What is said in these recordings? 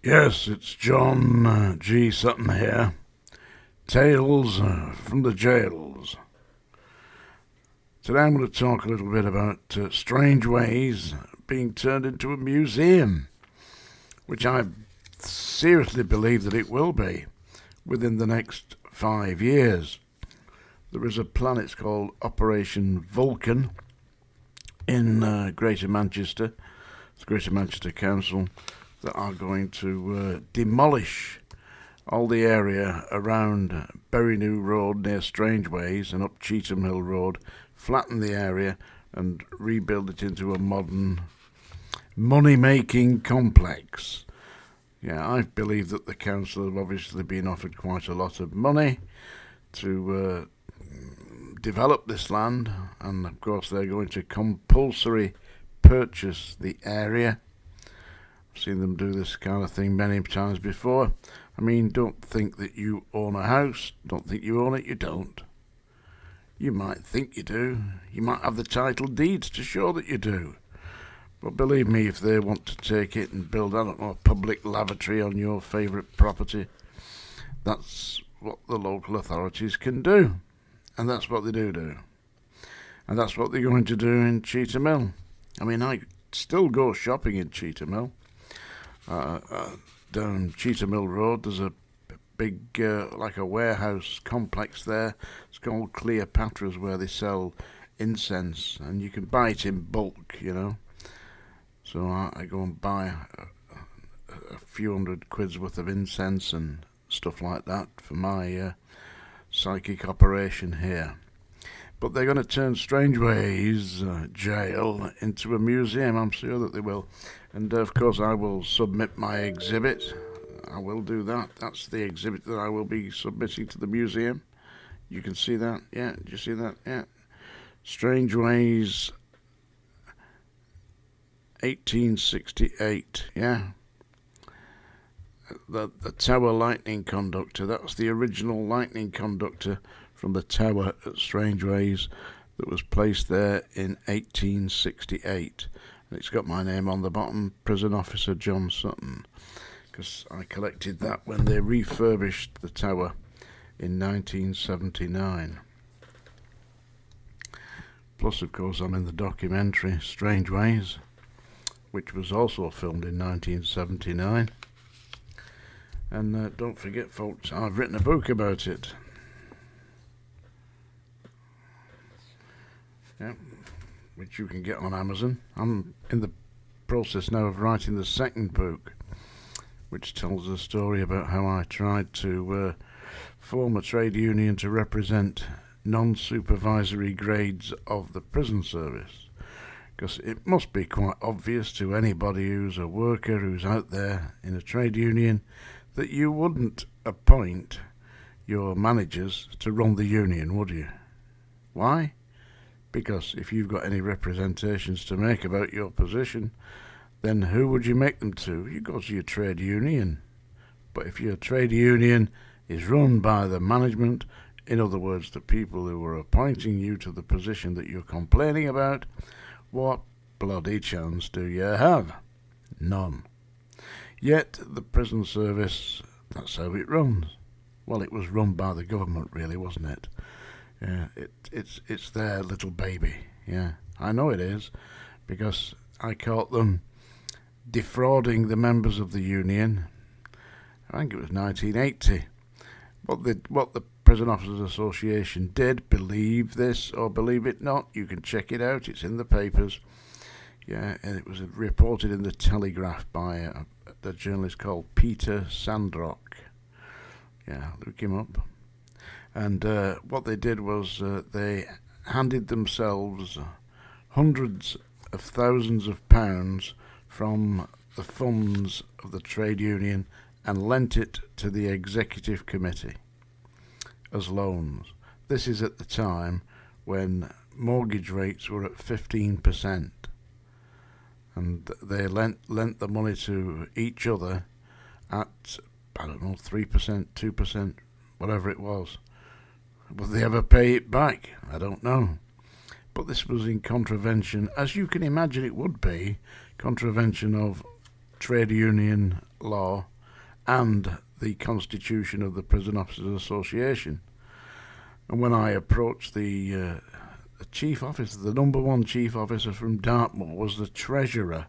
Yes, it's John G. Sutton here. Tales from the Jails. Today I'm going to talk a little bit about Strangeways being turned into a museum, which I seriously believe that it will be within the next 5 years. There is a plan, it's called Operation Vulcan in Greater Manchester, the Greater Manchester Council, that are going to demolish all the area around Bury New Road near Strangeways and up Cheetham Hill Road, flatten the area and rebuild it into a modern money-making complex. Yeah, I believe that the council have obviously been offered quite a lot of money to develop this land, and of course they're going to compulsory purchase the area. I've seen them do this kind of thing many times before. I mean, don't think that you own a house. Don't think you own it, you don't. You might think you do. You might have the title deeds to show that you do. But believe me, if they want to take it and build, I don't know, a public lavatory on your favourite property, that's what the local authorities can do. And that's what they do. And that's what they're going to do in Cheetham Hill. I mean, I still go shopping in Cheetham Hill. Down Cheetham Hill Road, there's a big, like a warehouse complex there. It's called Cleopatra's, where they sell incense, and you can buy it in bulk, you know. So I go and buy a few £100 worth of incense and stuff like that for my psychic operation here. But they're going to turn Strangeways jail into a museum. I'm sure that they will. And of course I will submit my exhibit. I will do that. That's the exhibit that I will be submitting to the museum. You can see that. Yeah, do you see that? Yeah. Strangeways 1868. Yeah. The Tower lightning conductor. That was the original lightning conductor from the tower at Strangeways that was placed there in 1868. And it's got my name on the bottom, Prison Officer John Sutton, because I collected that when they refurbished the tower in 1979. Plus, of course, I'm in the documentary Strangeways, which was also filmed in 1979. And don't forget, folks, I've written a book about it. Yeah, which you can get on Amazon. I'm in the process now of writing the second book, which tells a story about how I tried to form a trade union to represent non-supervisory grades of the prison service. Because it must be quite obvious to anybody who's a worker who's out there in a trade union that you wouldn't appoint your managers to run the union, would you? Why? Because if you've got any representations to make about your position, then who would you make them to? You go to your trade union. But if your trade union is run by the management, in other words, the people who are appointing you to the position that you're complaining about, what bloody chance do you have? None. Yet the prison service, that's how it runs. Well, it was run by the government, really, wasn't it? Yeah, it's their little baby. Yeah, I know it is, because I caught them defrauding the members of the union. I think it was 1980. What the Prison Officers Association did, believe this or believe it not, you can check it out. It's in the papers. Yeah, and it was reported in the Telegraph by a journalist called Peter Sandrock. Yeah, look him up. And what they did was they handed themselves hundreds of thousands of pounds from the funds of the trade union and lent it to the executive committee as loans. This is at the time when mortgage rates were at 15%. And they lent the money to each other at, I don't know, 3%, 2%, whatever it was. Will they ever pay it back? I don't know. But this was in contravention, as you can imagine it would be, contravention of trade union law and the Constitution of the Prison Officers Association. And when I approached the chief officer, the number one chief officer from Dartmoor was the treasurer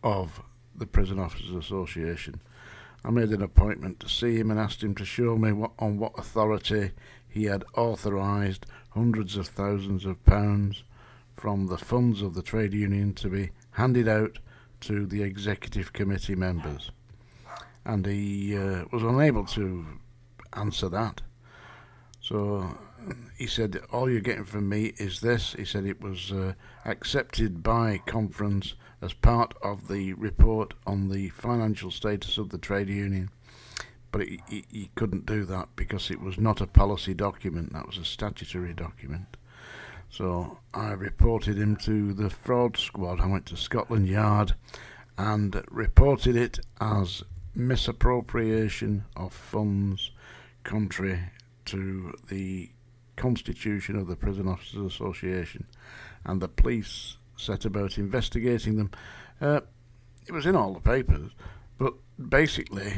of the Prison Officers Association. I made an appointment to see him and asked him to show me on what authority he had authorised hundreds of thousands of pounds from the funds of the trade union to be handed out to the executive committee members. And he was unable to answer that. So he said, all you're getting from me is this. He said it was accepted by conference as part of the report on the financial status of the trade union. But he couldn't do that because it was not a policy document, that was a statutory document. So I reported him to the fraud squad. I went to Scotland Yard and reported it as misappropriation of funds contrary to the Constitution of the Prison Officers Association, and the police set about investigating them. It was in all the papers, but basically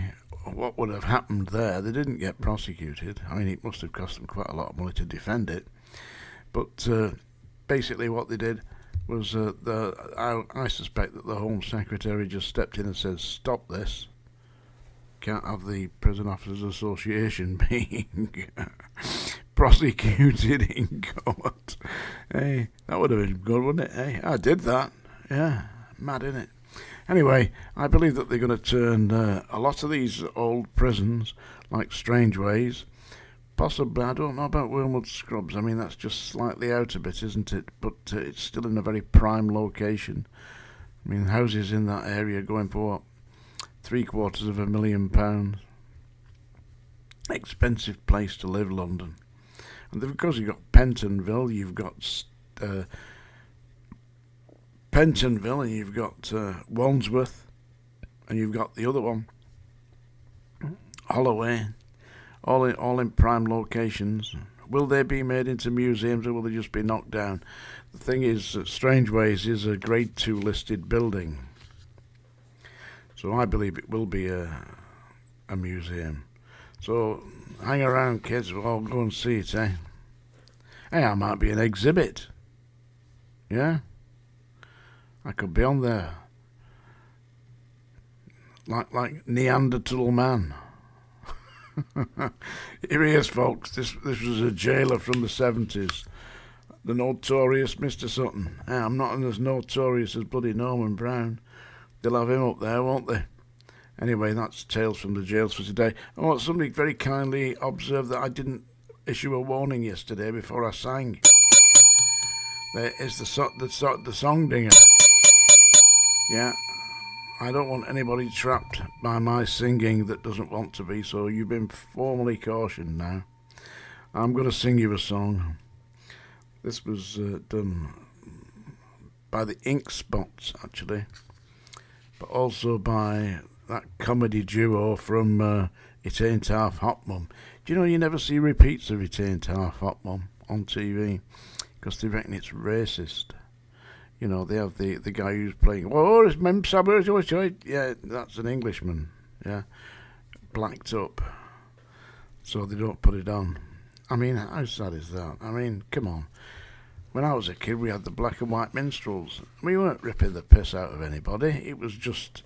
what would have happened there, they didn't get prosecuted. I mean, it must have cost them quite a lot of money to defend it, but basically what they did was I suspect that the Home Secretary just stepped in and said, stop this. Can't have the Prison Officers Association being prosecuted in court. Hey, that would have been good, wouldn't it? Hey, I did that. Yeah, mad, innit? Anyway, I believe that they're going to turn a lot of these old prisons, like Strangeways, possibly, I don't know about Wormwood Scrubs. I mean, that's just slightly out a bit, isn't it? But it's still in a very prime location. I mean, houses in that area going for what? £750,000. Expensive place to live, London. And because you've got Pentonville, you've got and you've got Wandsworth, and you've got the other one, Holloway, all in prime locations. Will they be made into museums, or will they just be knocked down? The thing is that Strangeways is a Grade 2 listed building, so I believe it will be a museum. So hang around, kids. We'll all go and see it, eh? Hey, I might be an exhibit. Yeah? I could be on there. Like Neanderthal man. Here he is, folks. This was a jailer from the 70s. The notorious Mr. Sutton. Hey, I'm not as notorious as bloody Norman Brown. They'll have him up there, won't they? Anyway, that's Tales from the Jails for today. I want somebody very kindly observe that I didn't issue a warning yesterday before I sang. There is the song dinger. Yeah, I don't want anybody trapped by my singing that doesn't want to be, so you've been formally cautioned now. I'm going to sing you a song. This was done by the Ink Spots, actually, but also by that comedy duo from It Ain't Half Hot Mum. Do you know you never see repeats of It Ain't Half Hot Mum on TV? Because they reckon it's racist. You know, they have the guy who's playing, oh, it's Mem Saber, yeah, that's an Englishman, yeah, blacked up. So they don't put it on. I mean, how sad is that? I mean, come on. When I was a kid, we had the black and white minstrels. We weren't ripping the piss out of anybody. It was just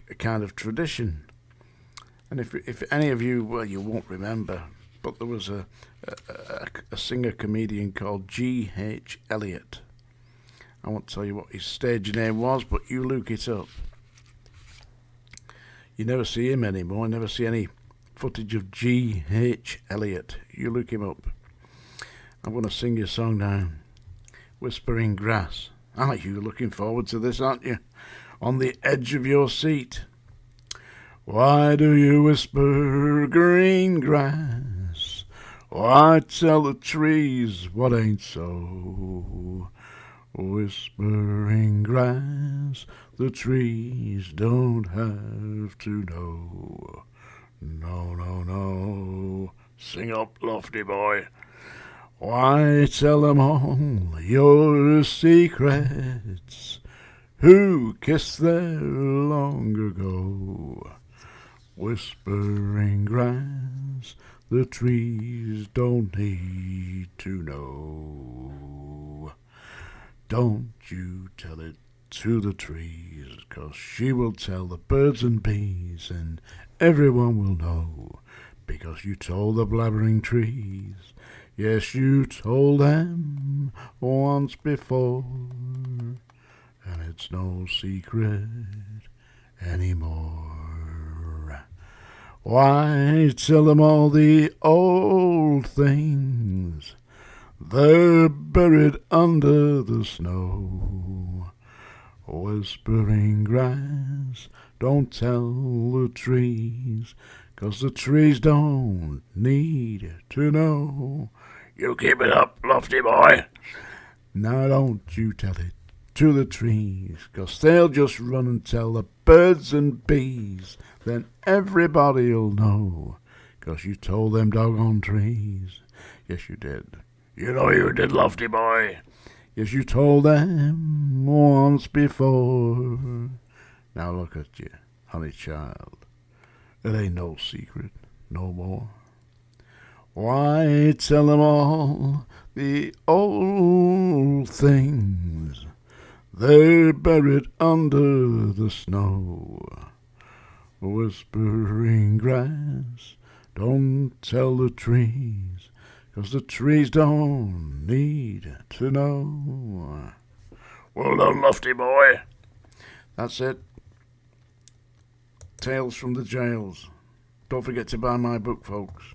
a kind of tradition. And if any of you, well, you won't remember, but there was a singer-comedian called G.H. Eliot. I won't tell you what his stage name was, but you look it up. You never see him anymore. Never see any footage of G.H. Eliot. You look him up. I'm going to sing you a song now. Whispering Grass. Are you looking forward to this, aren't you? On the edge of your seat. Why do you whisper green grass? Why tell the trees what ain't so? Whispering grass, the trees don't have to know. No, no, no. Sing up, lofty boy. Why tell them all your secrets? Who kissed there long ago? Whispering grass, the trees don't need to know. Don't you tell it to the trees, 'cause she will tell the birds and bees, and everyone will know, because you told the blabbering trees. Yes, you told them once before, and it's no secret anymore. Why tell them all the old things? They're buried under the snow. Whispering grass, don't tell the trees, 'cause the trees don't need to know. You keep it up, Lofty boy. Now don't you tell it to the trees, 'cause they'll just run and tell the birds and bees. Then everybody'll know, 'cause you told them doggone trees. Yes, you did. You know you did, Lofty boy. Yes, you told them once before. Now look at you, honey child. It ain't no secret no more. Why tell them all the old things? They're buried under the snow. Whispering grass, don't tell the trees, 'cause the trees don't need to know. Well done, Lofty boy. That's it. Tales from the Jails. Don't forget to buy my book, folks.